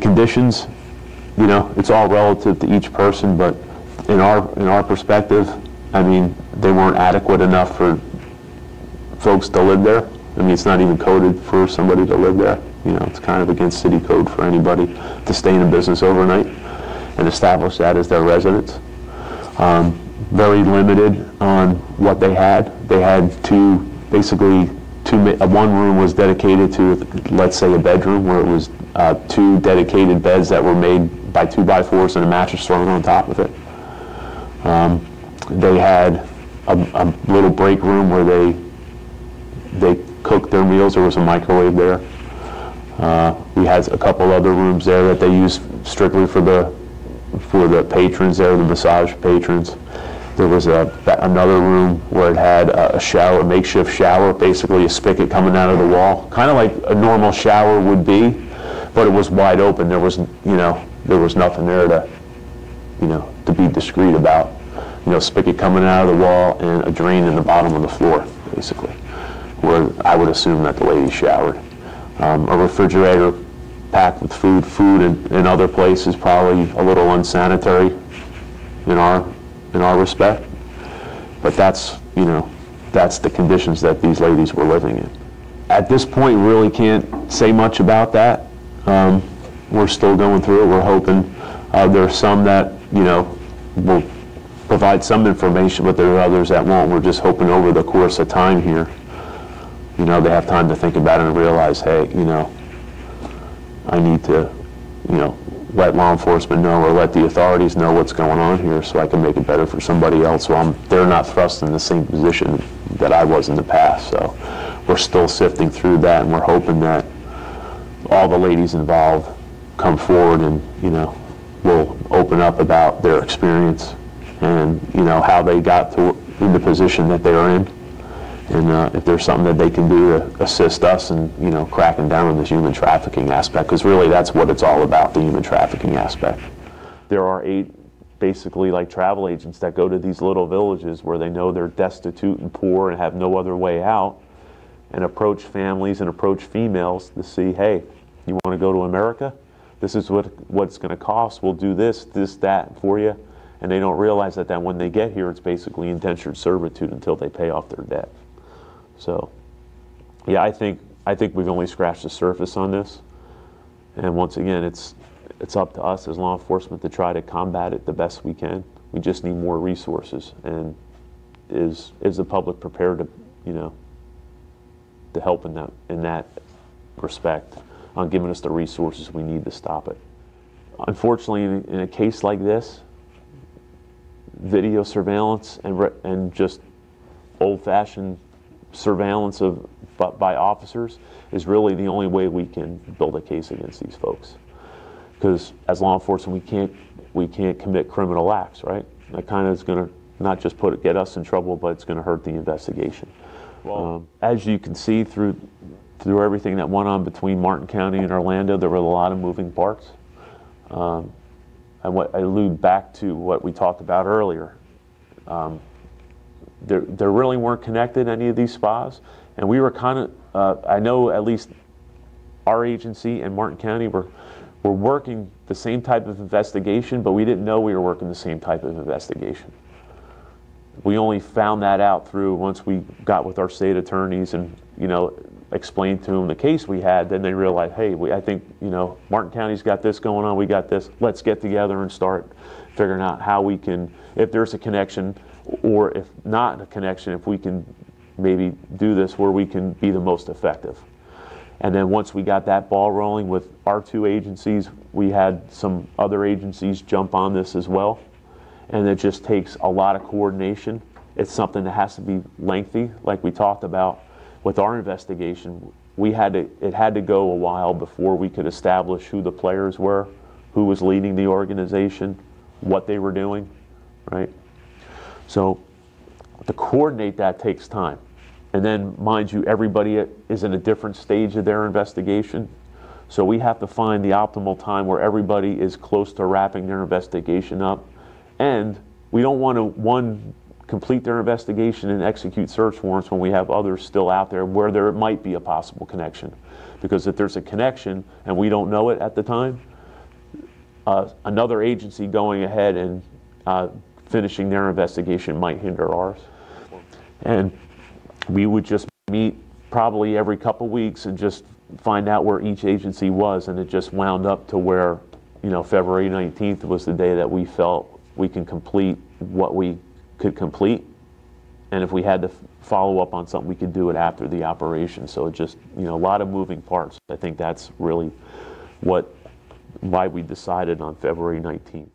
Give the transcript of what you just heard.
conditions, you know, it's all relative to each person, but in our perspective, I mean, they weren't adequate enough for folks to live there. I mean, it's not even coded for somebody to live there. You know, it's kind of against city code for anybody to stay in a business overnight and establish that as their residence. Very limited on what they had. They had one room was dedicated to, let's say, a bedroom, where it was 2 dedicated beds that were made by 2x4s and a mattress thrown on top of it. They had a little break room where they cooked their meals. There was a microwave there. We had a couple other rooms there that they used strictly for the patrons there, the massage patrons. There was another room where it had a shower, a makeshift shower, basically a spigot coming out of the wall, kind of like a normal shower would be, but it was wide open. There was, there was nothing there to be discreet about. Spigot coming out of the wall and a drain in the bottom of the floor, basically, where I would assume that the lady showered. A refrigerator packed with food. Food in other places probably a little unsanitary in our respect, but that's the conditions that these ladies were living in. At this point, we really can't say much about that. We're still going through it. We're hoping there are some that will provide some information, but there are others that won't. We're just hoping over the course of time here, they have time to think about it and realize, hey, I need to, let law enforcement know or let the authorities know what's going on here so I can make it better for somebody else, so they're not thrust in the same position that I was in the past. So we're still sifting through that, and we're hoping that all the ladies involved come forward and, will open up about their experience and, how they got in the position that they are in. And if there's something that they can do to assist us in, cracking down on this human trafficking aspect, because really that's what it's all about, the human trafficking aspect. There are 8 basically like travel agents that go to these little villages where they know they're destitute and poor and have no other way out, and approach families and approach females to see, hey, you want to go to America? This is what it's going to cost. We'll do this, that for you. And they don't realize that when they get here, it's basically indentured servitude until they pay off their debt. So, yeah, I think we've only scratched the surface on this, and once again, it's up to us as law enforcement to try to combat it the best we can. We just need more resources, and is the public prepared to, to help in that respect on giving us the resources we need to stop it. Unfortunately, in a case like this, video surveillance and just old-fashioned surveillance by officers is really the only way we can build a case against these folks. Because as law enforcement, we can't commit criminal acts, right? That kind of is going to not just get us in trouble, but it's going to hurt the investigation. Well, as you can see through everything that went on between Martin County and Orlando, there were a lot of moving parts. And I allude back to what we talked about earlier. There really weren't connected, any of these spas, and we were kind of, I know at least our agency and Martin County were working the same type of investigation, but we didn't know we were working the same type of investigation. We only found that out through once we got with our state attorneys and, explained to them the case we had, then they realized, hey, I think, Martin County's got this going on, we got this, let's get together and start figuring out how we can, if there's a connection, or if not a connection, if we can maybe do this where we can be the most effective. And then once we got that ball rolling with our 2 agencies, we had some other agencies jump on this as well. And it just takes a lot of coordination. It's something that has to be lengthy, like we talked about with our investigation. It had to go a while before we could establish who the players were, who was leading the organization, what they were doing, right? So to coordinate that takes time. And then, mind you, everybody is in a different stage of their investigation. So we have to find the optimal time where everybody is close to wrapping their investigation up. And we don't want to, complete their investigation and execute search warrants when we have others still out there where there might be a possible connection. Because if there's a connection and we don't know it at the time, another agency going ahead and finishing their investigation might hinder ours. And we would just meet probably every couple weeks and just find out where each agency was, and it just wound up to where, you know, February 19th was the day that we felt we can complete what we could complete, and if we had to follow up on something, we could do it after the operation. So it just, you know, a lot of moving parts. I think that's really why we decided on February 19th.